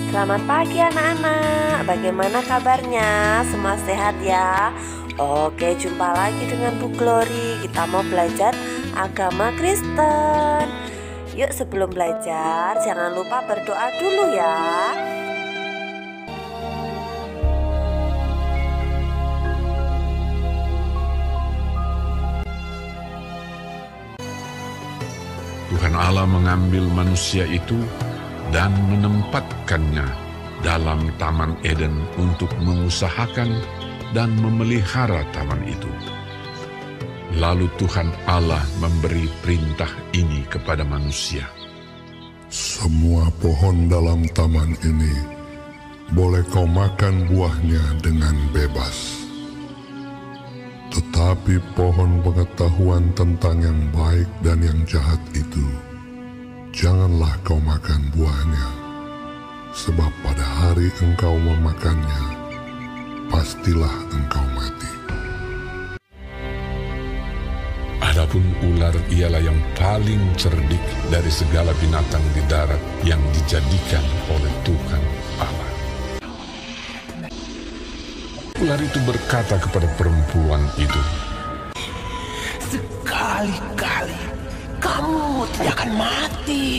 Selamat pagi anak-anak, bagaimana kabarnya? Semua sehat ya? Oke, jumpa lagi dengan Bu Glory. Kita mau belajar agama Kristen. Yuk sebelum belajar, jangan lupa berdoa dulu ya. Tuhan Allah mengambil manusia itu dan menempatkannya dalam Taman Eden untuk mengusahakan dan memelihara taman itu. Lalu Tuhan Allah memberi perintah ini kepada manusia. Semua pohon dalam taman ini boleh kau makan buahnya dengan bebas. Tetapi pohon pengetahuan tentang yang baik dan yang jahat itu, janganlah kau makan buahnya, sebab pada hari engkau memakannya, pastilah engkau mati. Adapun ular ialah yang paling cerdik dari segala binatang di darat yang dijadikan oleh Tuhan Allah. Ular itu berkata kepada perempuan itu, "Sekali-kali kamu tidak akan mati.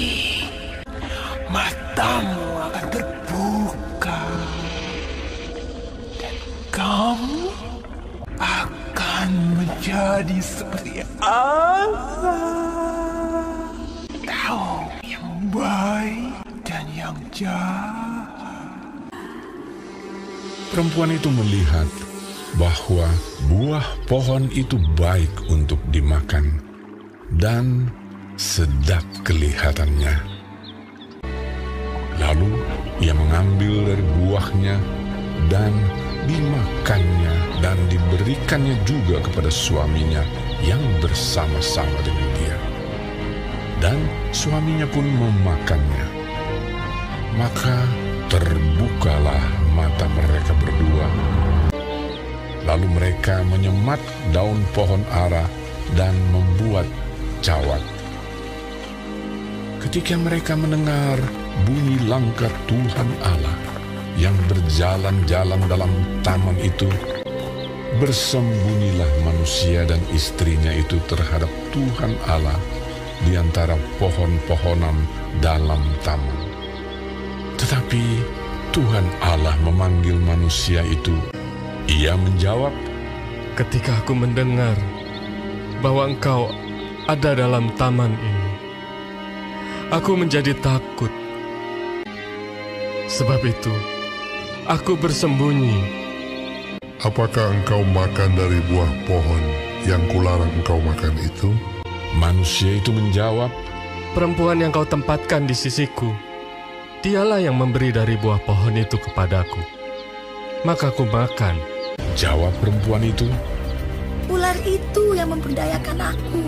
Matamu akan terbuka. Dan kamu akan menjadi seperti Allah. Tahu yang baik dan yang jahat." perempuan itu melihat bahwa buah pohon itu baik untuk dimakan dan sedap kelihatannya. Lalu ia mengambil dari buahnya dan dimakannya dan diberikannya juga kepada suaminya yang bersama-sama dengan dia. Dan suaminya pun memakannya. Maka terbukalah mata mereka berdua. Lalu mereka menyemat daun pohon ara dan membuat cawat. Ketika mereka mendengar bunyi langkah Tuhan Allah yang berjalan-jalan dalam taman itu, bersembunyilah manusia dan istrinya itu terhadap Tuhan Allah di antara pohon-pohonan dalam taman. Tetapi Tuhan Allah memanggil manusia itu. Ia menjawab, "Ketika aku mendengar bahwa engkau ada dalam taman ini, aku menjadi takut. Sebab itu, aku bersembunyi." Apakah engkau makan dari buah pohon yang kularang engkau makan itu? Manusia itu menjawab, "Perempuan yang kau tempatkan di sisiku, dialah yang memberi dari buah pohon itu kepadaku. Maka aku makan." Jawab perempuan itu, "Ular itu yang memberdayakan aku,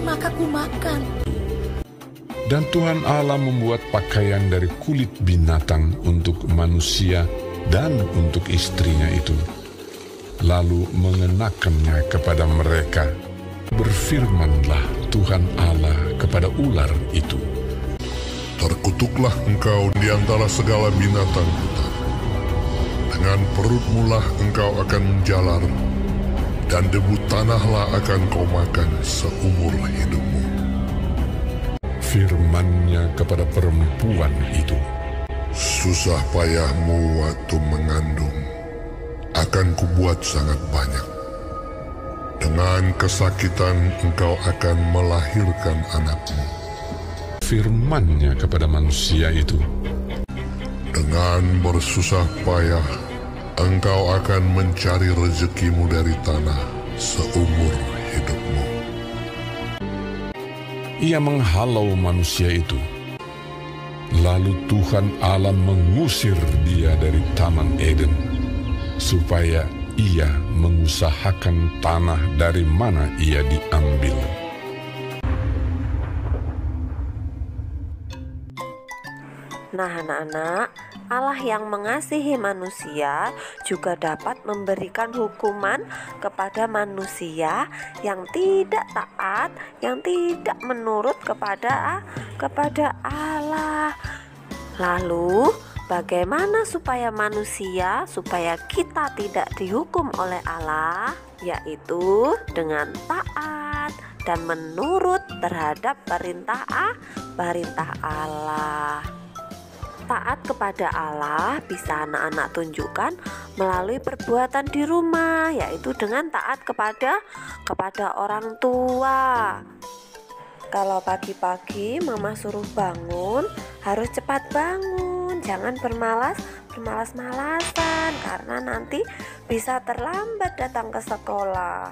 maka ku makan." dan Tuhan Allah membuat pakaian dari kulit binatang untuk manusia dan untuk istrinya itu, lalu mengenakannya kepada mereka. Berfirmanlah Tuhan Allah kepada ular itu, Terkutuklah engkau di antara segala binatang hutan. Dengan perutmu lah engkau akan menjalar, dan debu tanahlah akan kau makan seumur hidupmu. firman-Nya kepada perempuan itu, Susah payahmu waktu mengandung akan kubuat sangat banyak. Dengan kesakitan engkau akan melahirkan anakmu. firman-Nya kepada manusia itu, Dengan bersusah payah engkau akan mencari rezekimu dari tanah seumur hidupmu. ia menghalau manusia itu. Lalu Tuhan Allah mengusir dia dari Taman Eden, supaya ia mengusahakan tanah dari mana ia diambil. Nah anak-anak, Allah yang mengasihi manusia juga dapat memberikan hukuman kepada manusia yang tidak taat, yang tidak menurut kepada Allah. Lalu Bagaimana supaya kita tidak dihukum oleh Allah? Yaitu dengan taat dan menurut terhadap perintah Allah. Taat kepada Allah bisa anak-anak tunjukkan melalui perbuatan di rumah, yaitu dengan taat kepada orang tua. Kalau pagi-pagi mama suruh bangun, harus cepat bangun, jangan bermalas-malasan karena nanti bisa terlambat datang ke sekolah.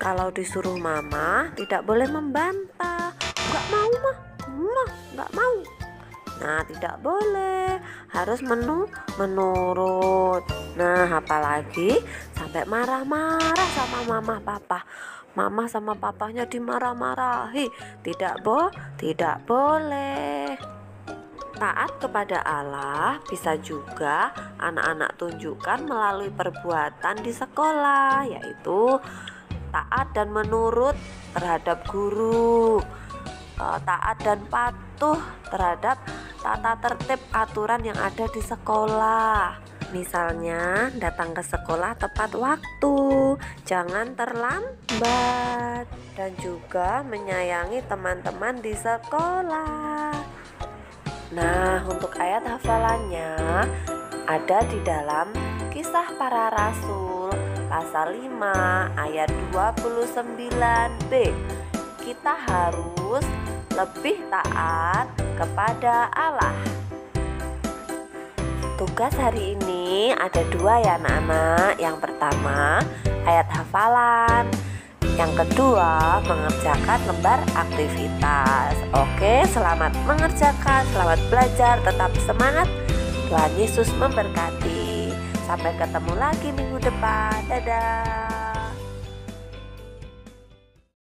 Kalau disuruh mama, tidak boleh membantah. Enggak mau mah, enggak mau. Nah, tidak boleh, harus menurut. Nah, apalagi sampai marah-marah sama mama papa. Mama sama papanya dimarah-marahi. Tidak boleh. Taat kepada Allah bisa juga anak-anak tunjukkan melalui perbuatan di sekolah, yaitu taat dan menurut terhadap guru, taat dan patuh terhadap tata tertib aturan yang ada di sekolah. Misalnya datang ke sekolah tepat waktu, jangan terlambat, dan juga menyayangi teman-teman di sekolah. Nah, untuk ayat hafalannya ada di dalam Kisah Para Rasul pasal 5 ayat 29b. Kita harus lebih taat kepada Allah. Tugas hari ini ada 2 ya anak-anak. Yang pertama ayat hafalan, yang kedua mengerjakan lembar aktivitas. Oke, selamat mengerjakan, selamat belajar, tetap semangat. Tuhan Yesus memberkati. Sampai ketemu lagi minggu depan. Dadah.